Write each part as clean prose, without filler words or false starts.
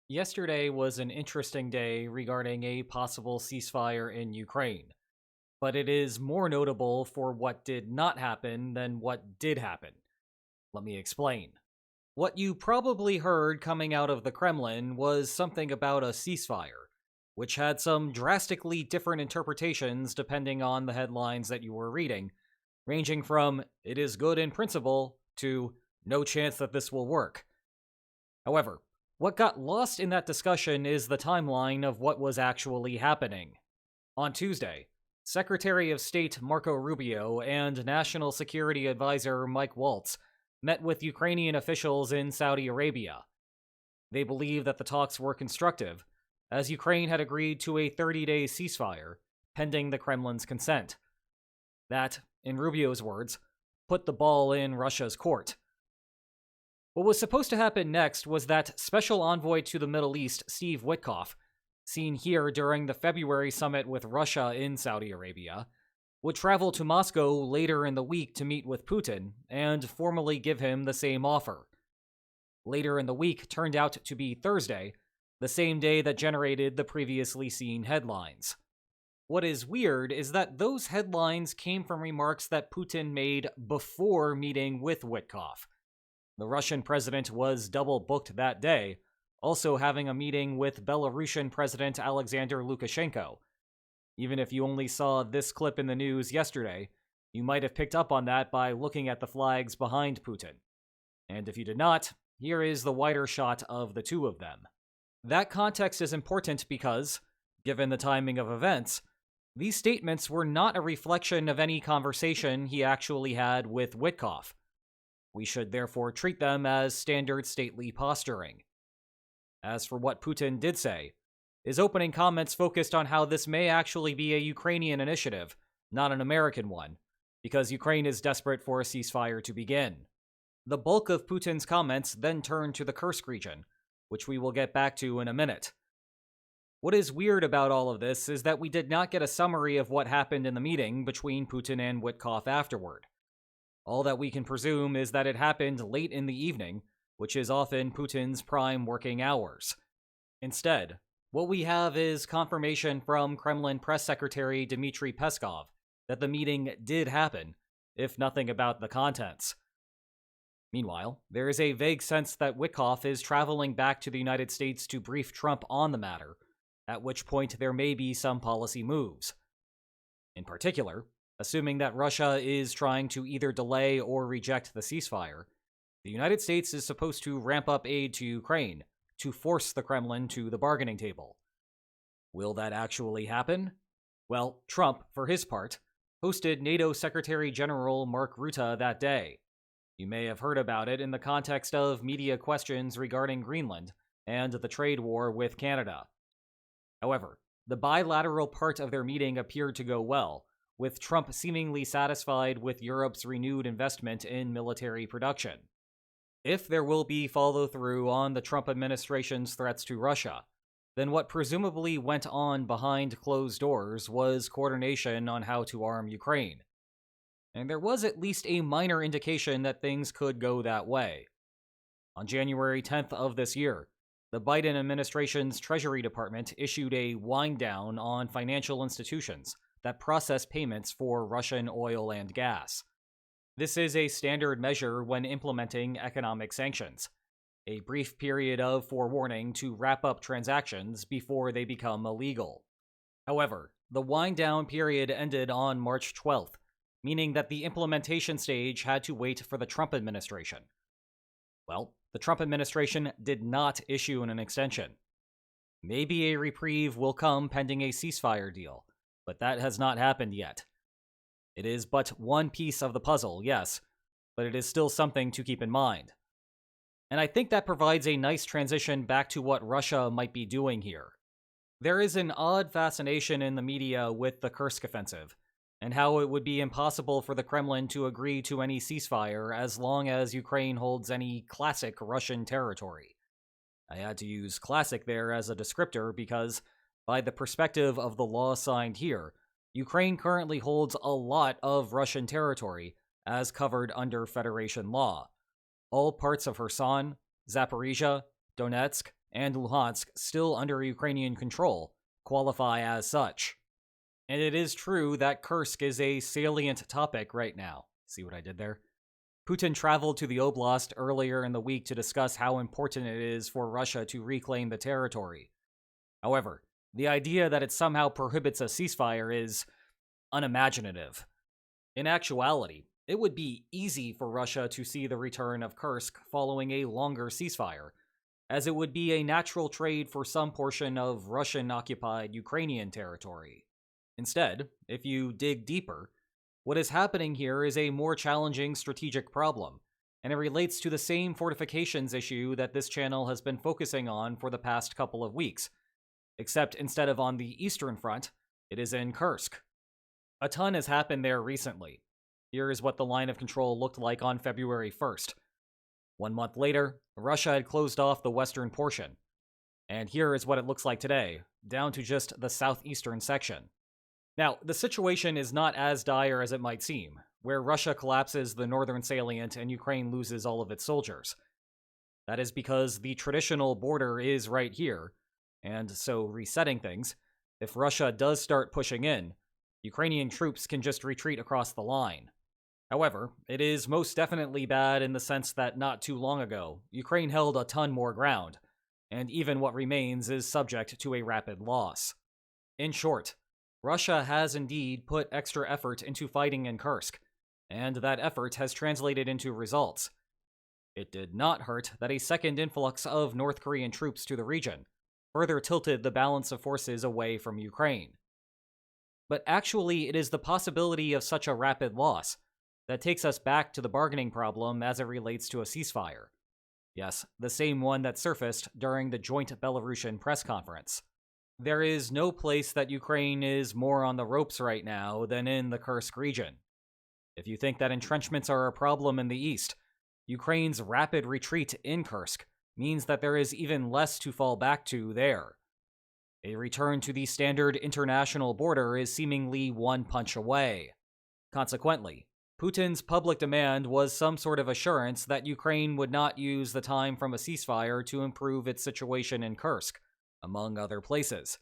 Yesterday was an interesting day regarding a possible ceasefire in Ukraine, but it is more notable for what did not happen than what did happen. Let me explain. What you probably heard coming out of the Kremlin was something about a ceasefire, which had some drastically different interpretations depending on the headlines that you were reading, ranging from "it is good in principle" to "no chance that this will work." However, what got lost in that discussion is the timeline of what was actually happening. On Tuesday, Secretary of State Marco Rubio and National Security Advisor Mike Waltz met with Ukrainian officials in Saudi Arabia. They believe that the talks were constructive, as Ukraine had agreed to a 30-day ceasefire, pending the Kremlin's consent. That, in Rubio's words, put the ball in Russia's court. What was supposed to happen next was that Special Envoy to the Middle East, Steve Witkoff, seen here during the February summit with Russia in Saudi Arabia, would travel to Moscow later in the week to meet with Putin and formally give him the same offer. Later in the week turned out to be Thursday, the same day that generated the previously seen headlines. What is weird is that those headlines came from remarks that Putin made before meeting with Witkoff. The Russian president was double booked that day, also having a meeting with Belarusian President Alexander Lukashenko. Even if you only saw this clip in the news yesterday, you might have picked up on that by looking at the flags behind Putin. And if you did not, here is the wider shot of the two of them. That context is important because, given the timing of events, these statements were not a reflection of any conversation he actually had with Witkoff. We should therefore treat them as standard stately posturing. As for what Putin did say, his opening comments focused on how this may actually be a Ukrainian initiative, not an American one, because Ukraine is desperate for a ceasefire to begin. The bulk of Putin's comments then turned to the Kursk region, which we will get back to in a minute. What is weird about all of this is that we did not get a summary of what happened in the meeting between Putin and Witkoff afterward. All that we can presume is that it happened late in the evening, which is often Putin's prime working hours. Instead, what we have is confirmation from Kremlin press secretary Dmitry Peskov that the meeting did happen, if nothing about the contents. Meanwhile, there is a vague sense that Witkoff is traveling back to the United States to brief Trump on the matter, at which point there may be some policy moves. In particular, assuming that Russia is trying to either delay or reject the ceasefire, the United States is supposed to ramp up aid to Ukraine to force the Kremlin to the bargaining table. Will that actually happen? Well, Trump, for his part, hosted NATO Secretary General Mark Rutte that day. You may have heard about it in the context of media questions regarding Greenland and the trade war with Canada. However, the bilateral part of their meeting appeared to go well, with Trump seemingly satisfied with Europe's renewed investment in military production. If there will be follow-through on the Trump administration's threats to Russia, then what presumably went on behind closed doors was coordination on how to arm Ukraine. And there was at least a minor indication that things could go that way. On January 10th of this year, the Biden administration's Treasury Department issued a wind-down on financial institutions that process payments for Russian oil and gas. This is a standard measure when implementing economic sanctions, a brief period of forewarning to wrap up transactions before they become illegal. However, the wind-down period ended on March 12th, meaning that the implementation stage had to wait for the Trump administration. Well, the Trump administration did not issue an extension. Maybe a reprieve will come pending a ceasefire deal, but that has not happened yet. It is but one piece of the puzzle, yes, but it is still something to keep in mind. And I think that provides a nice transition back to what Russia might be doing here. There is an odd fascination in the media with the Kursk offensive, and how it would be impossible for the Kremlin to agree to any ceasefire as long as Ukraine holds any classic Russian territory. I had to use classic there as a descriptor because, by the perspective of the law signed here, Ukraine currently holds a lot of Russian territory as covered under Federation law. All parts of Kherson, Zaporizhia, Donetsk, and Luhansk still under Ukrainian control qualify as such. And it is true that Kursk is a salient topic right now. See what I did there? Putin traveled to the oblast earlier in the week to discuss how important it is for Russia to reclaim the territory. However, the idea that it somehow prohibits a ceasefire is unimaginative. In actuality, it would be easy for Russia to see the return of Kursk following a longer ceasefire, as it would be a natural trade for some portion of Russian-occupied Ukrainian territory. Instead, if you dig deeper, what is happening here is a more challenging strategic problem, and it relates to the same fortifications issue that this channel has been focusing on for the past couple of weeks, except instead of on the eastern front, it is in Kursk. A ton has happened there recently. Here is what the line of control looked like on February 1st. 1 month later, Russia had closed off the western portion. And here is what it looks like today, down to just the southeastern section. Now, the situation is not as dire as it might seem, where Russia collapses the northern salient and Ukraine loses all of its soldiers. That is because the traditional border is right here, and so resetting things, if Russia does start pushing in, Ukrainian troops can just retreat across the line. However, it is most definitely bad in the sense that not too long ago, Ukraine held a ton more ground, and even what remains is subject to a rapid loss. In short, Russia has indeed put extra effort into fighting in Kursk, and that effort has translated into results. It did not hurt that a second influx of North Korean troops to the region further tilted the balance of forces away from Ukraine. But actually, it is the possibility of such a rapid loss that takes us back to the bargaining problem as it relates to a ceasefire. Yes, the same one that surfaced during the joint Belarusian press conference. There is no place that Ukraine is more on the ropes right now than in the Kursk region. If you think that entrenchments are a problem in the east, Ukraine's rapid retreat in Kursk means that there is even less to fall back to there. A return to the standard international border is seemingly one punch away. Consequently, Putin's public demand was some sort of assurance that Ukraine would not use the time from a ceasefire to improve its situation in Kursk, among other places.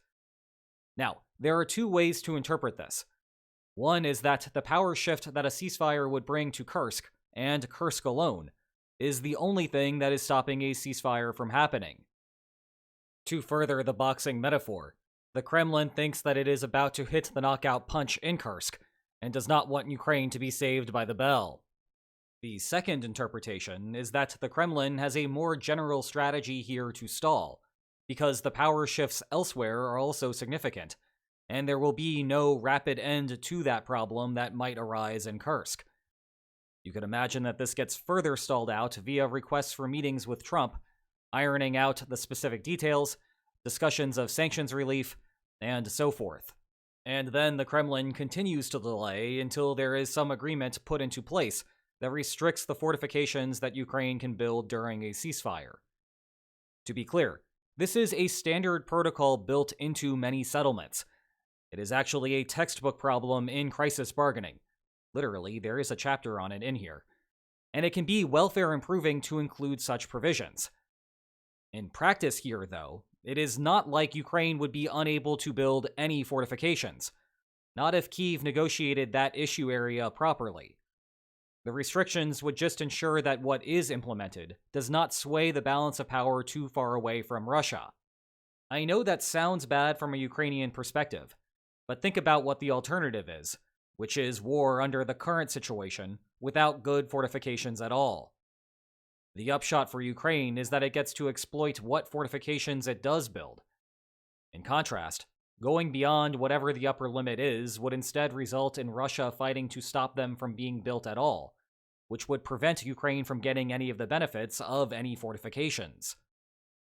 Now, there are two ways to interpret this. One is that the power shift that a ceasefire would bring to Kursk, and Kursk alone, is the only thing that is stopping a ceasefire from happening. To further the boxing metaphor, the Kremlin thinks that it is about to hit the knockout punch in Kursk, and does not want Ukraine to be saved by the bell. The second interpretation is that the Kremlin has a more general strategy here to stall, because the power shifts elsewhere are also significant, and there will be no rapid end to that problem that might arise in Kursk. You could imagine that this gets further stalled out via requests for meetings with Trump, ironing out the specific details, discussions of sanctions relief, and so forth. And then the Kremlin continues to delay until there is some agreement put into place that restricts the fortifications that Ukraine can build during a ceasefire. To be clear, this is a standard protocol built into many settlements. It is actually a textbook problem in crisis bargaining. Literally, there is a chapter on it in here. And it can be welfare improving to include such provisions. In practice here, though, it is not like Ukraine would be unable to build any fortifications. Not if Kyiv negotiated that issue area properly. The restrictions would just ensure that what is implemented does not sway the balance of power too far away from Russia. I know that sounds bad from a Ukrainian perspective, but think about what the alternative is, which is war under the current situation without good fortifications at all. The upshot for Ukraine is that it gets to exploit what fortifications it does build. In contrast, going beyond whatever the upper limit is would instead result in Russia fighting to stop them from being built at all, which would prevent Ukraine from getting any of the benefits of any fortifications.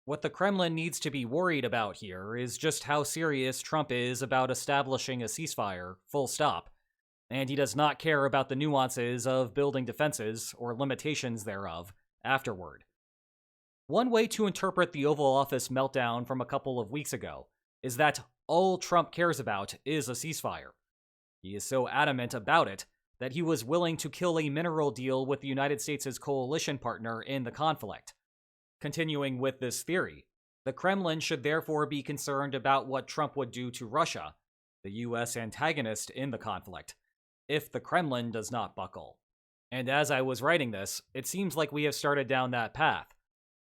What the Kremlin needs to be worried about here is just how serious Trump is about establishing a ceasefire, full stop, and he does not care about the nuances of building defenses or limitations thereof afterward. One way to interpret the Oval Office meltdown from a couple of weeks ago is that all Trump cares about is a ceasefire. He is so adamant about it that he was willing to kill a mineral deal with the United States' coalition partner in the conflict. Continuing with this theory, The Kremlin should therefore be concerned about what Trump would do to Russia, the US antagonist in the conflict, if the Kremlin does not buckle. And as I was writing this, it seems like we have started down that path.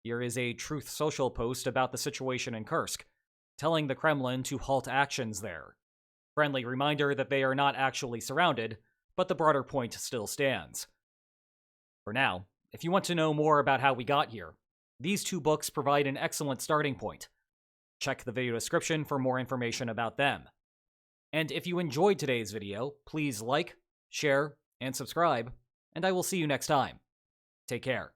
Here is a Truth Social post about the situation in Kursk, telling the Kremlin to halt actions there. Friendly reminder that they are not actually surrounded, but the broader point still stands. For now, if you want to know more about how we got here, these two books provide an excellent starting point. Check the video description for more information about them. And if you enjoyed today's video, please like, share, and subscribe, and I will see you next time. Take care.